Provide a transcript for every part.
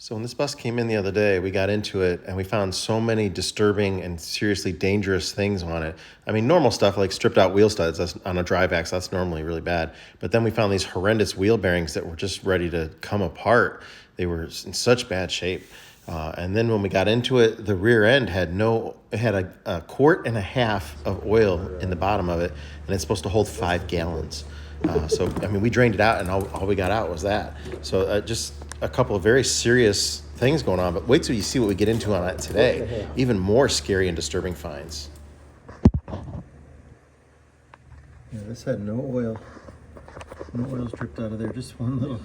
So when this bus came in the other day, we got into it and we found so many disturbing and seriously dangerous things on it. I mean, normal stuff like stripped out wheel studs that's on a drive axle, that's normally really bad. But then we found these horrendous wheel bearings that were just ready to come apart. They were in such bad shape. And then when we got into it, the rear end had a quart and a half of oil in the bottom of it, and it's supposed to hold 5 gallons. So, I mean, we drained it out, and all we got out was that. So just a couple of very serious things going on. But wait till you see what we get into on it today. Even more scary and disturbing finds. Yeah, this had no oil. No oil's dripped out of there. Just one little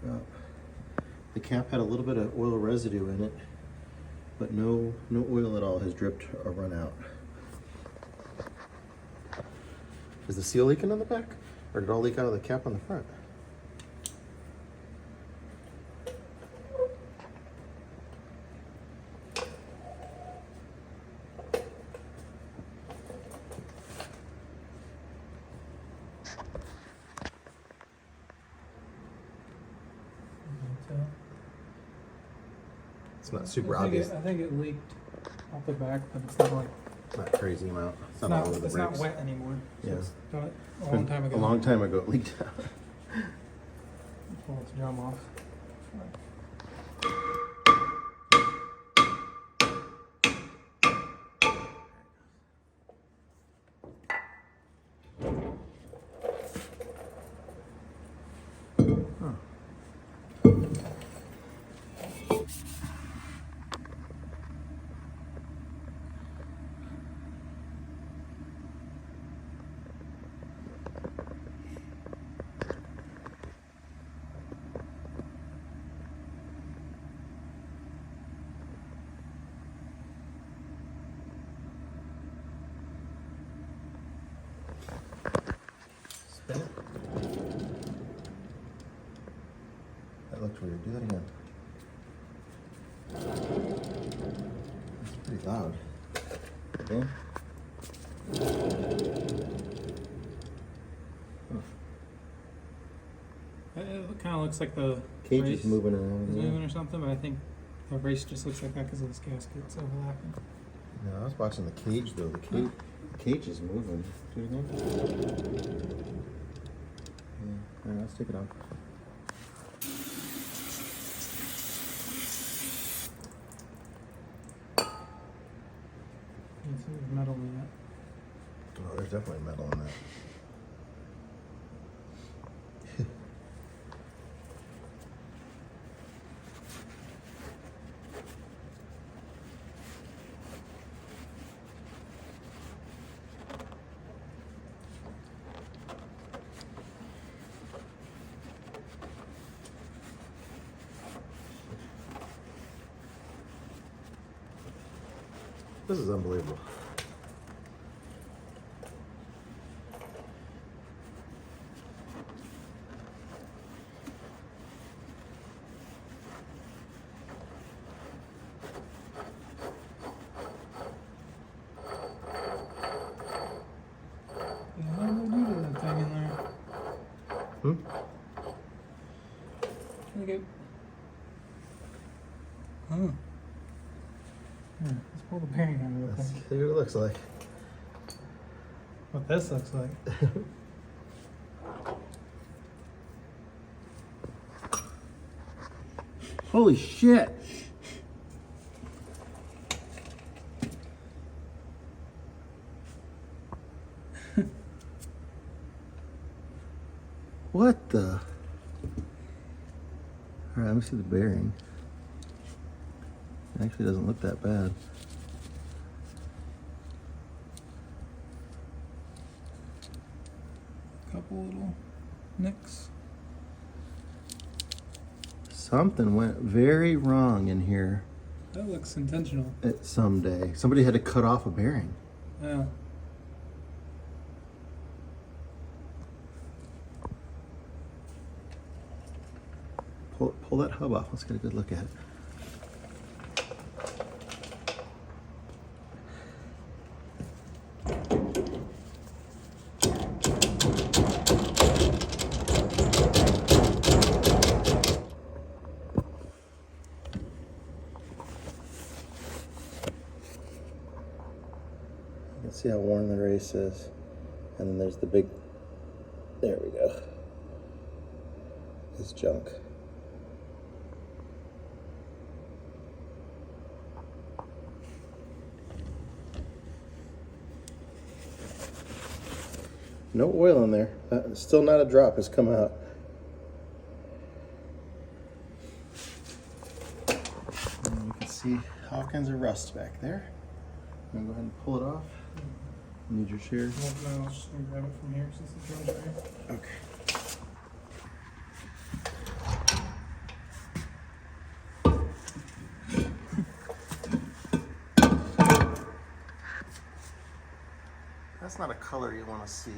drop. The cap had a little bit of oil residue in it, but no oil at all has dripped or run out. Is the seal leaking on the back? Or did it all leak out of the cap on the front? It's not super obvious. I think it leaked off the back, but it's not like Not a crazy amount. It's not all over the it's brakes. not wet anymore. So Yeah. it's done it a long time ago. A long time ago it leaked out. Pull its drum off. Spin it. That looked weird. Do that again. It's pretty loud. Okay. It kind of looks like the Cage race is moving is around. moving or something, but I think the race just looks like that because of this gasket. It's overlapping. No, I was watching the cage though. The cage is moving. Do it again. Yeah. Alright, let's take it off. You can see there's metal in that. Oh, there's definitely metal in that. This is unbelievable. Yeah, how do they do that thing in there? Hmm? Can we get? Oh. Yeah, let's pull the bearing out of the Let's thing. see what it looks like. What this looks like. Holy shit! What the? Alright, let me see the bearing. It actually doesn't look that bad. Couple little nicks. Something went very wrong in here That looks intentional. at some day. Somebody had to cut off a bearing. Yeah. Pull that hub off. Let's get a good look at it. See how worn the race is. And then there's the big, there we go. This junk. No oil in there. Still not a drop has come out. And you can see all kinds of rust back there. I'm gonna go ahead and pull it off. Need your shears? No, I'll just grab it from here since the drill's right here. Okay. That's not a color you want to see.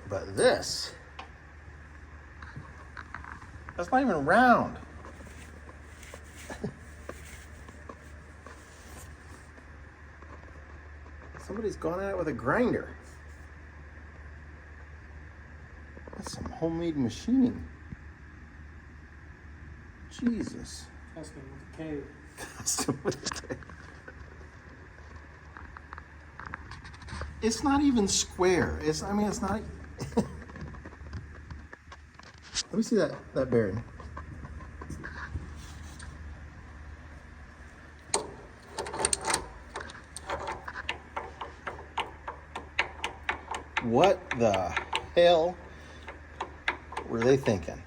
But this, that's not even round. Somebody's gone at it with a grinder. That's some homemade machining. Jesus. Custom with a K. Custom with a K. It's not even square. It's not. Let me see that bearing. What the hell were they thinking?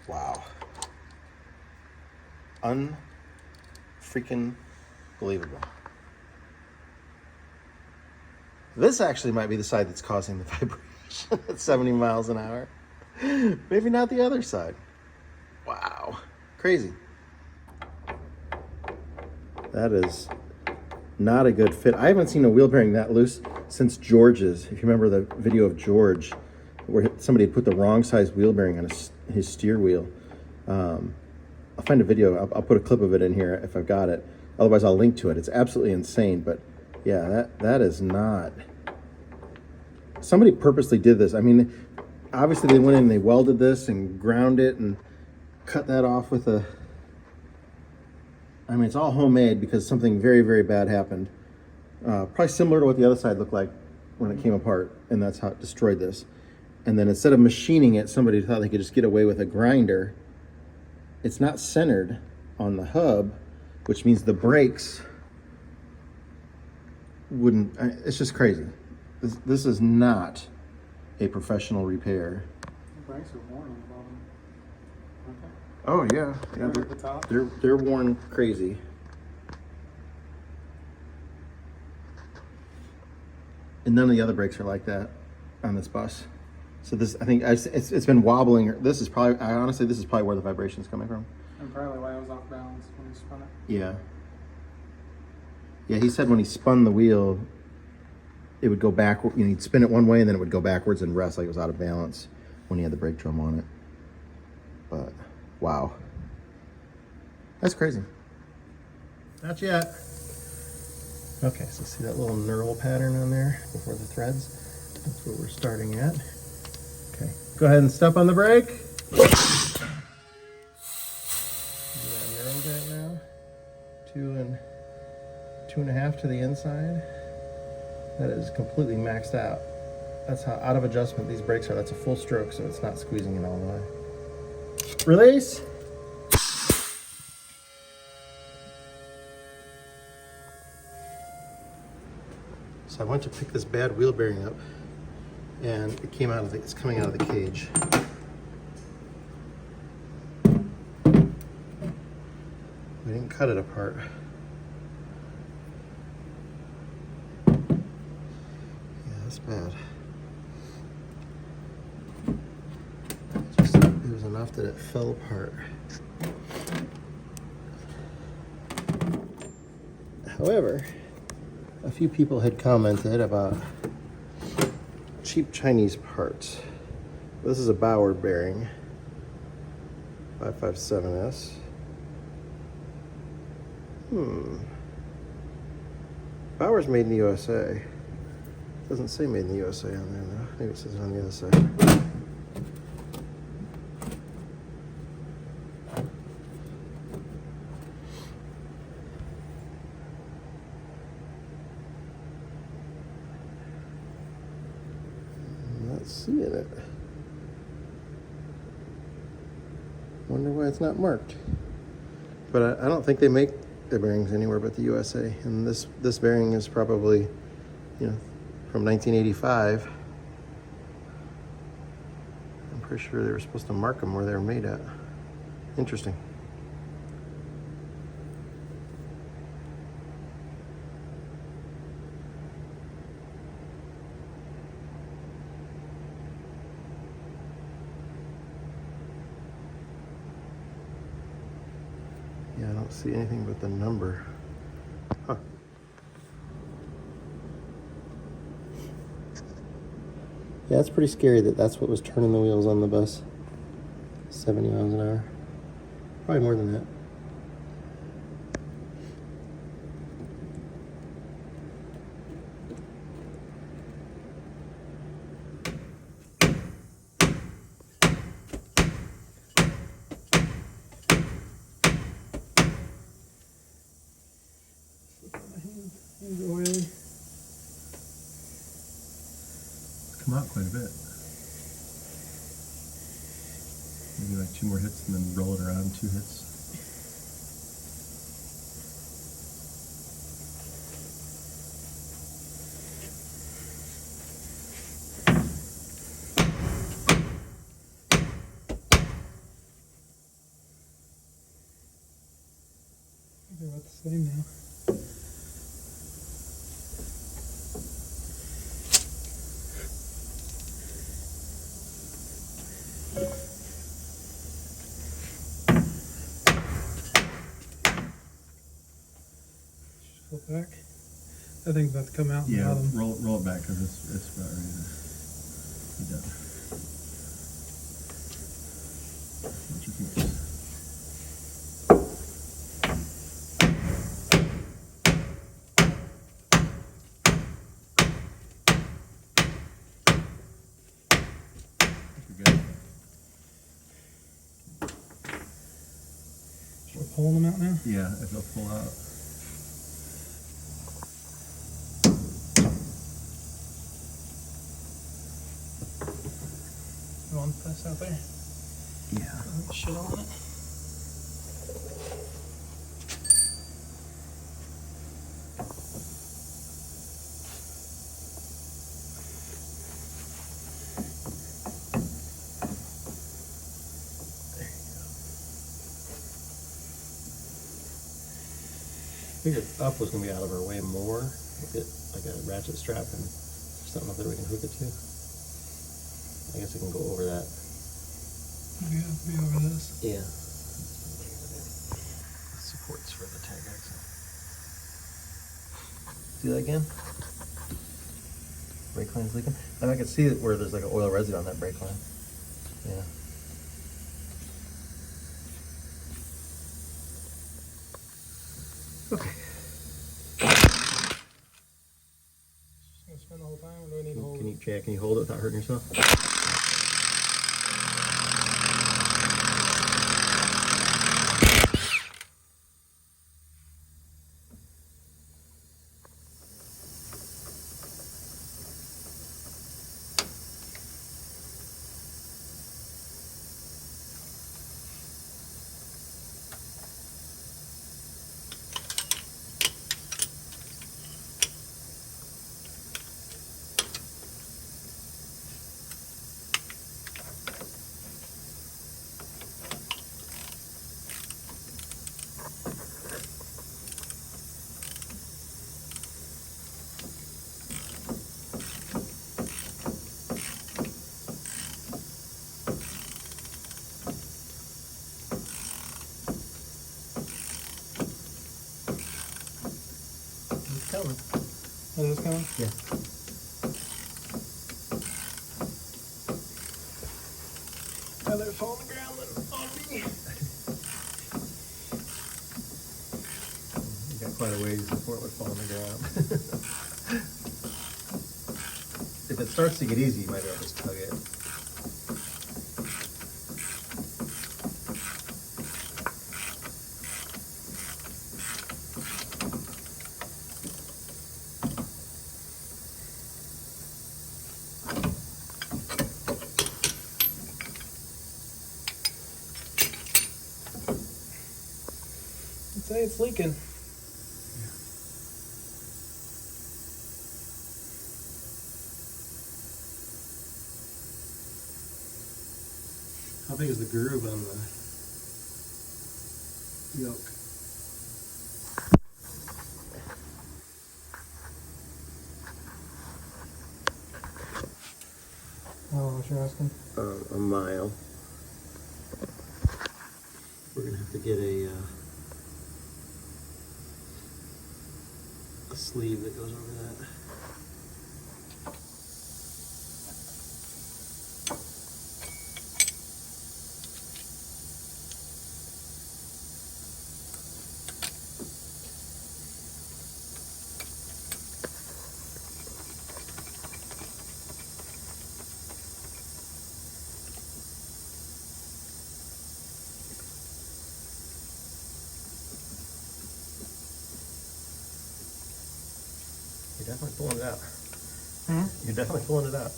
Wow. Unfreaking believable. This actually might be the side that's causing the vibration at 70 miles an hour. Maybe not the other side. Wow. Crazy. That is not a good fit. I haven't seen a wheel bearing that loose since George's. If you remember the video of George, where somebody had put the wrong size wheel bearing on his steer wheel. I'll find a video. I'll put a clip of it in here if I've got it. Otherwise, I'll link to it. It's absolutely insane. But yeah, that is not. Somebody purposely did this. I mean, obviously they went in and they welded this and ground it and cut that off with a. I mean, it's all homemade because something very, very bad happened. Probably similar to what the other side looked like when it came apart, and that's how it destroyed this. And then instead of machining it, somebody thought they could just get away with a grinder. It's not centered on the hub, which means the brakes wouldn't. It's just crazy. This is not a professional repair. The brakes are worn on the bottom. Okay. Oh yeah, Right at the top. they're worn crazy. And none of the other brakes are like that on this bus. So this, I think, it's been wobbling. This is probably, honestly, this is probably where the vibration is coming from. And probably why I was off balance when I spun it. Yeah. Yeah, he said when he spun the wheel, it would go backward. You know, he'd spin it one way and then it would go backwards and rest like it was out of balance when he had the brake drum on it. But wow, that's crazy. Not yet. Okay, so see that little knurl pattern on there before the threads? That's where we're starting at. Okay, go ahead and step on the brake. See that knurl that now? 2.5 to the inside. That is completely maxed out. That's how out of adjustment these brakes are. That's a full stroke, so it's not squeezing it all the way. Release. So I went to pick this bad wheel bearing up, and it came out of it's coming out of the cage. We didn't cut it apart. Yeah, that's bad. It was enough that it fell apart. However, a few people had commented about cheap Chinese parts. This is a Bauer bearing, 557S. Bauer's made in the USA. Doesn't say made in the USA on there though. Maybe it says it on the other side. I'm not seeing it. Wonder why it's not marked. But I don't think they make the bearings anywhere but the USA. And this bearing is probably, you know, from 1985. I'm pretty sure they were supposed to mark them where they were made at. Interesting. Yeah, I don't see anything but the number. Huh. Yeah, it's pretty scary that that's what was turning the wheels on the bus. 70 miles an hour. Probably more than that. Come out quite a bit. Maybe like 2 more hits and then roll it around 2 hits. They're about the same now. Pull back. That thing's about to come out. Yeah, And roll it back because it's about ready to be done. Watch your fingers. we're pulling them out now. Yeah, if they'll pull out. You want this out there? Yeah. Shit on it. I figured up was going to be out of our way more. We'll get like a ratchet strap and something up there we can hook it to. I guess we can go over that. Yeah, be over this. Yeah. Supports for the tag axle. Do that again. Brake line's leaking. And I can see it where there's like an oil residue on that brake line. Yeah. Okay. Just gonna spin the whole time, or do I need to hold Can it? you hold it without hurting yourself? It's coming. Oh, is this coming? Yeah. I'd rather fall on the ground than on me. You got quite a ways before it would fall on the ground. If it starts to get easy, you might be able to just tug it. I'd say it's leaking. How big is the groove on the yoke? Oh, what you're asking? A mile. We're gonna have to get a sleeve that goes over that. You're definitely pulling it out. You're definitely pulling it out.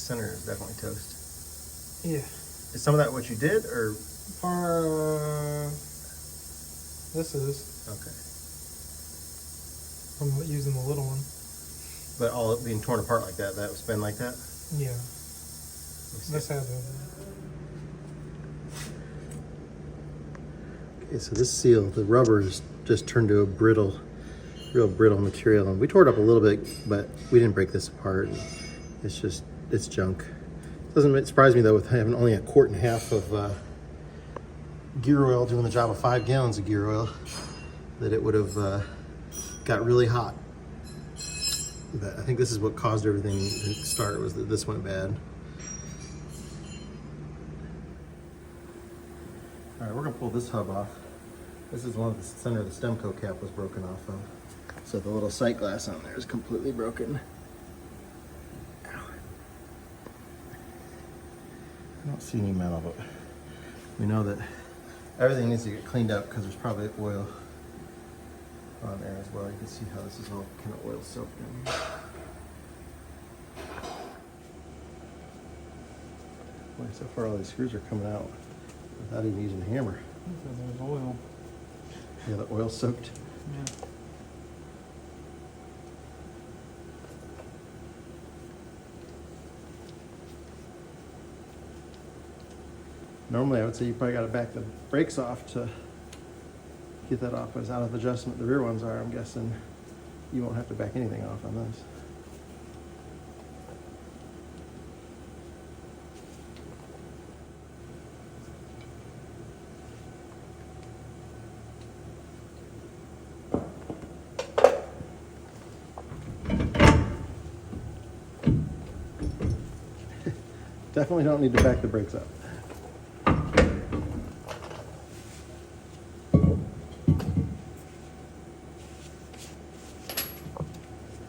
Center is definitely toast. Yeah. Is some of that what you did, or? This is. Okay. I'm using the little one. But all it being torn apart like that, that was been like that? Yeah. This has it. Okay, so this seal, the rubber is just turned to a brittle, real brittle material. And we tore it up a little bit, but we didn't break this apart. It's just, it's junk. Doesn't surprise me though, with having only a quart and a half of gear oil doing the job of 5 gallons of gear oil, that it would have got really hot. But I think this is what caused everything to start, was that this went bad. All right, we're gonna pull this hub off. This is one of the center of the stem coat cap was broken off of. So the little sight glass on there is completely broken. I don't see any metal, but we know that everything needs to get cleaned up because there's probably oil on there as well. You can see how this is all kind of oil soaked in. Boy, so far all these screws are coming out without even using a hammer. There's oil. Yeah, the oil soaked. Yeah. Normally I would say you probably got to back the brakes off to get that off. As out of adjustment the rear ones are, I'm guessing you won't have to back anything off on this. Definitely don't need to back the brakes up.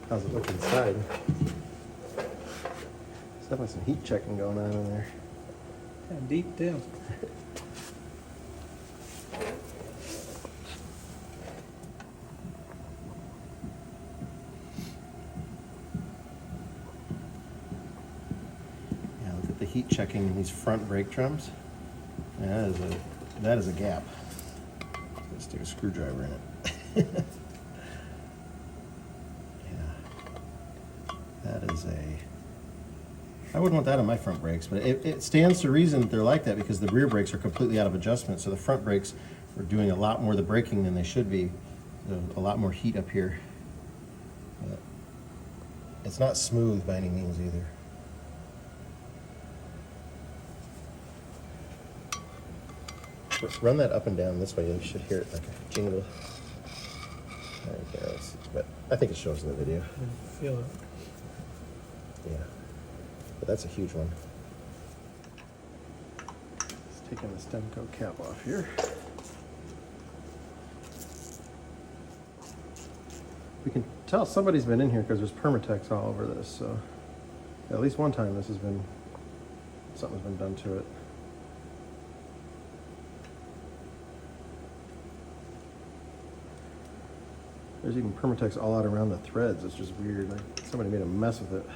How's it look inside? There's definitely some heat checking going on in there. Yeah, deep too. Yeah, look at the heat checking these front brake drums. And that is a gap. Let's stick a screwdriver in it. Yeah, that is I wouldn't want that on my front brakes, but it stands to reason that they're like that because the rear brakes are completely out of adjustment. So the front brakes are doing a lot more of the braking than they should be. There's a lot more heat up here. But it's not smooth by any means either. Run that up and down this way. You should hear it like a jingle. There you go. But I think it shows in the video. I feel it. Yeah. But that's a huge one. Just taking the stem coat cap off here. We can tell somebody's been in here because there's Permatex all over this. So at least one time something's been done to it. There's even Permatex all out around the threads. It's just weird. Like somebody made a mess with it.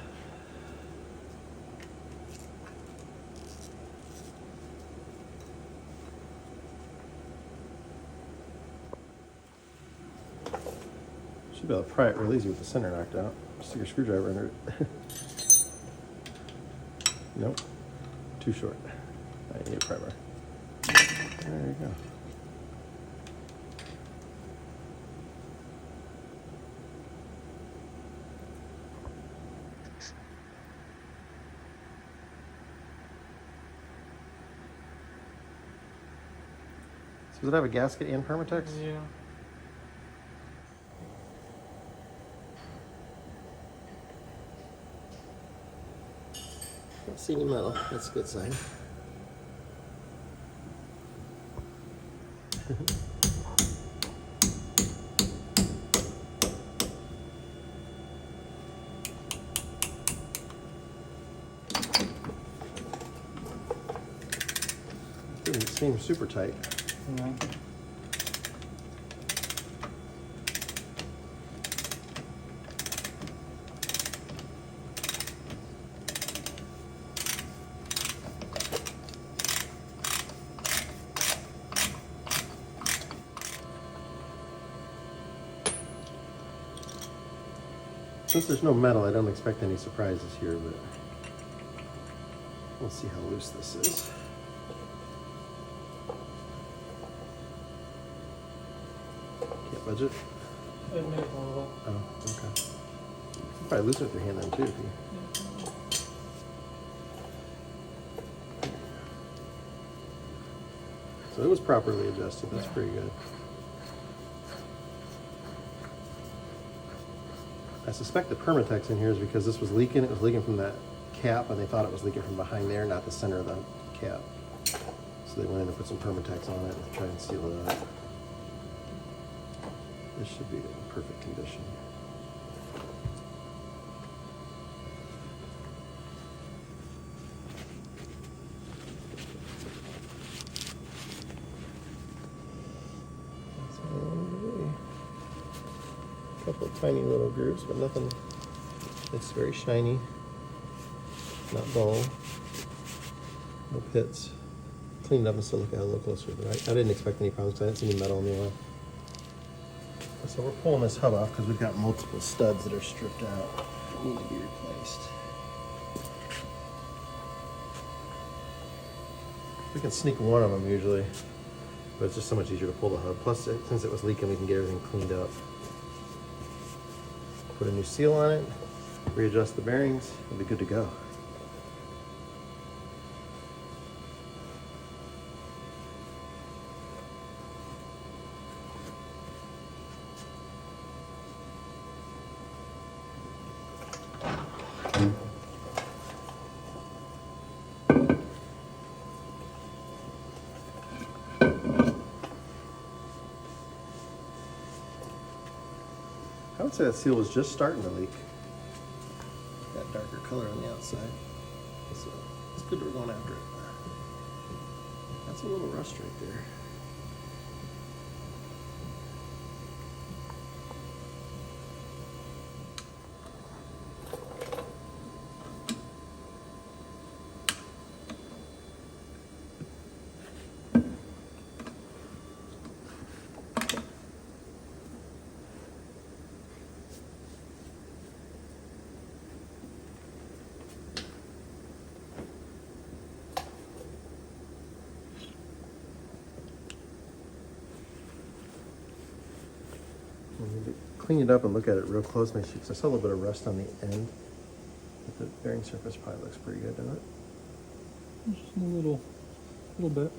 Should be able to pry it real easy with the center knocked out. Stick your screwdriver under it. Nope. Too short. I need a pry bar. There you go. So does it have a gasket and Permatex? Yeah. Don't see any metal. That's a good sign. Doesn't seem super tight. Yeah. Since there's no metal, I don't expect any surprises here, but we'll see how loose this is. Can't budge it? It may a little. Oh, okay. You can probably loosen it with your hand then too. If you... So it was properly adjusted. That's pretty good. I suspect the Permatex in here is because this was leaking. It was leaking from that cap, and they thought it was leaking from behind there, not the center of the cap. So they went in and put some Permatex on it and try and seal it up. This should be in perfect condition. A couple of tiny little grooves, but nothing. It's very shiny, not dull, no pits. Cleaned up and still look at it a little closer, but I didn't expect any problems because I didn't see any metal in the oil. So we're pulling this hub off because we've got multiple studs that are stripped out that need to be replaced. We can sneak one of them usually, but it's just so much easier to pull the hub. Plus, since it was leaking, we can get everything cleaned up. Put a new seal on it, readjust the bearings, it'll be good to go. I would say that seal was just starting to leak. That darker color on the outside. So it's good we're going after it. That's a little rust right there. clean it up and look at it real close, make sure, because I saw a little bit of rust on the end. But the bearing surface probably looks pretty good, doesn't it? Just a little bit.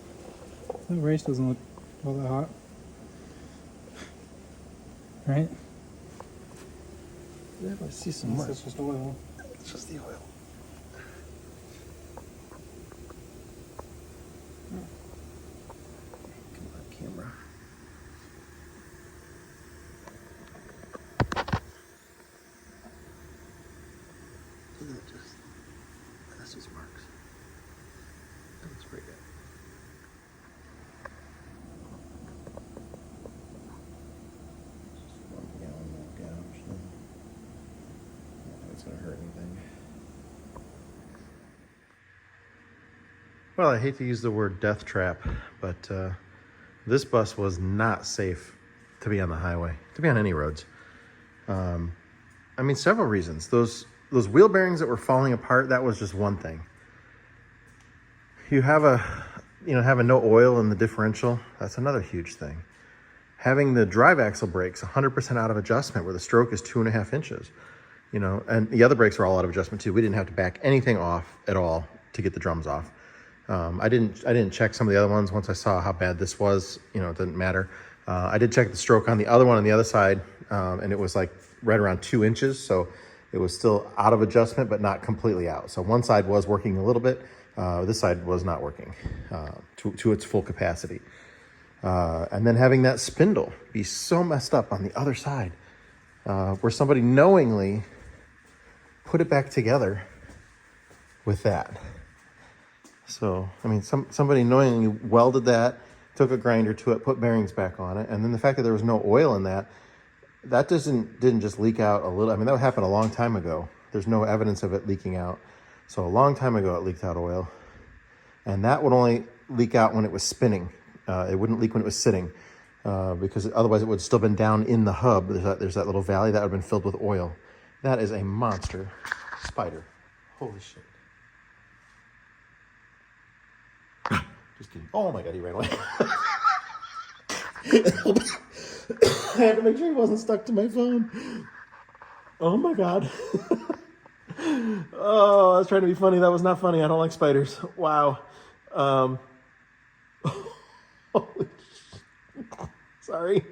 That race doesn't look all that hot. Right? Yeah, I see some It's rust. just oil. It's just the oil. Come on, camera. That's just marks. That looks pretty good. Just 1 gallon of gouge. Not that it's gonna hurt anything. Well, I hate to use the word death trap, but this bus was not safe to be on the highway, to be on any roads. I mean, several reasons. Those wheel bearings that were falling apart, that was just one thing. You have having no oil in the differential, that's another huge thing. Having the drive axle brakes 100% out of adjustment where the stroke is 2.5 inches, and the other brakes are all out of adjustment too. We didn't have to back anything off at all to get the drums off. I didn't check some of the other ones once I saw how bad this was. It didn't matter. I did check the stroke on the other one on the other side, and it was like right around 2 inches. So it was still out of adjustment, but not completely out. So one side was working a little bit. This side was not working to its full capacity. And then having that spindle be so messed up on the other side, where somebody knowingly put it back together with that. So, I mean, somebody knowingly welded that, took a grinder to it, put bearings back on it, and then the fact that there was no oil in that didn't just leak out a little. I mean, that happened a long time ago. There's no evidence of it leaking out. So a long time ago, it leaked out oil, and that would only leak out when it was spinning. It wouldn't leak when it was sitting, because otherwise it would have still been down in the hub. There's that little valley that would have been filled with oil. That is a monster spider. Holy shit. Just kidding. Oh my God, he ran away. I had to make sure he wasn't stuck to my phone. Oh my God. Oh, I was trying to be funny. That was not funny. I don't like spiders. Wow. Holy shit. Sorry.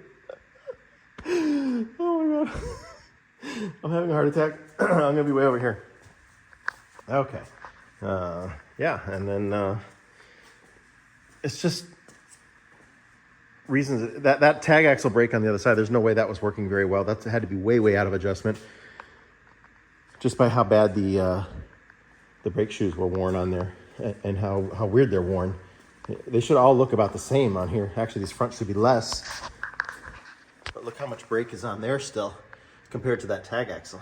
Oh my God. I'm having a heart attack. I'm going to be way over here. Okay. Yeah, and then it's just reasons that tag axle brake on the other side, there's no way that was working very well. That had to be way out of adjustment, just by how bad the brake shoes were worn on there, and how weird they're worn. They should all look about the same on here. Actually, these fronts should be less, but look how much brake is on there still compared to that tag axle.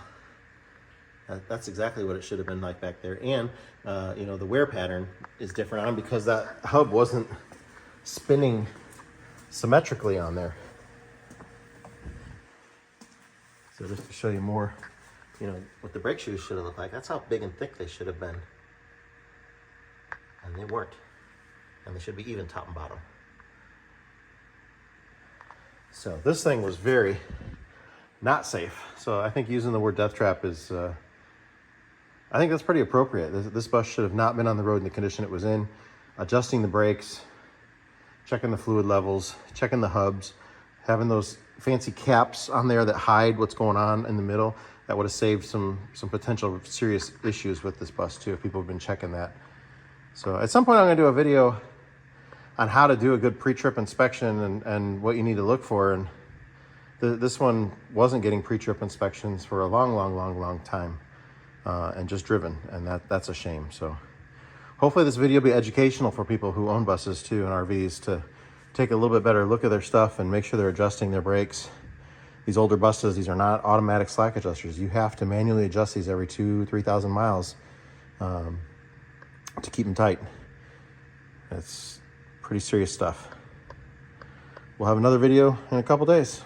That's exactly what it should have been like back there. And the wear pattern is different on them because that hub wasn't spinning symmetrically on there. So just to show you more, what the brake shoes should have looked like. That's how big and thick they should have been. And they weren't. And they should be even top and bottom. So this thing was very not safe. So I think using the word death trap is, I think that's pretty appropriate. This bus should have not been on the road in the condition it was in. Adjusting the brakes, checking the fluid levels, checking the hubs, having those fancy caps on there that hide what's going on in the middle. That would have saved some potential serious issues with this bus too, if people have been checking that. So at some point I'm gonna do a video on how to do a good pre-trip inspection and what you need to look for. And this one wasn't getting pre-trip inspections for a long time, and just driven, and that's a shame. So hopefully this video will be educational for people who own buses too and RVs, to take a little bit better look at their stuff and make sure they're adjusting their brakes. These older buses, these are not automatic slack adjusters. You have to manually adjust these every 2,000-3,000 miles to keep them tight. It's pretty serious stuff. We'll have another video in a couple days.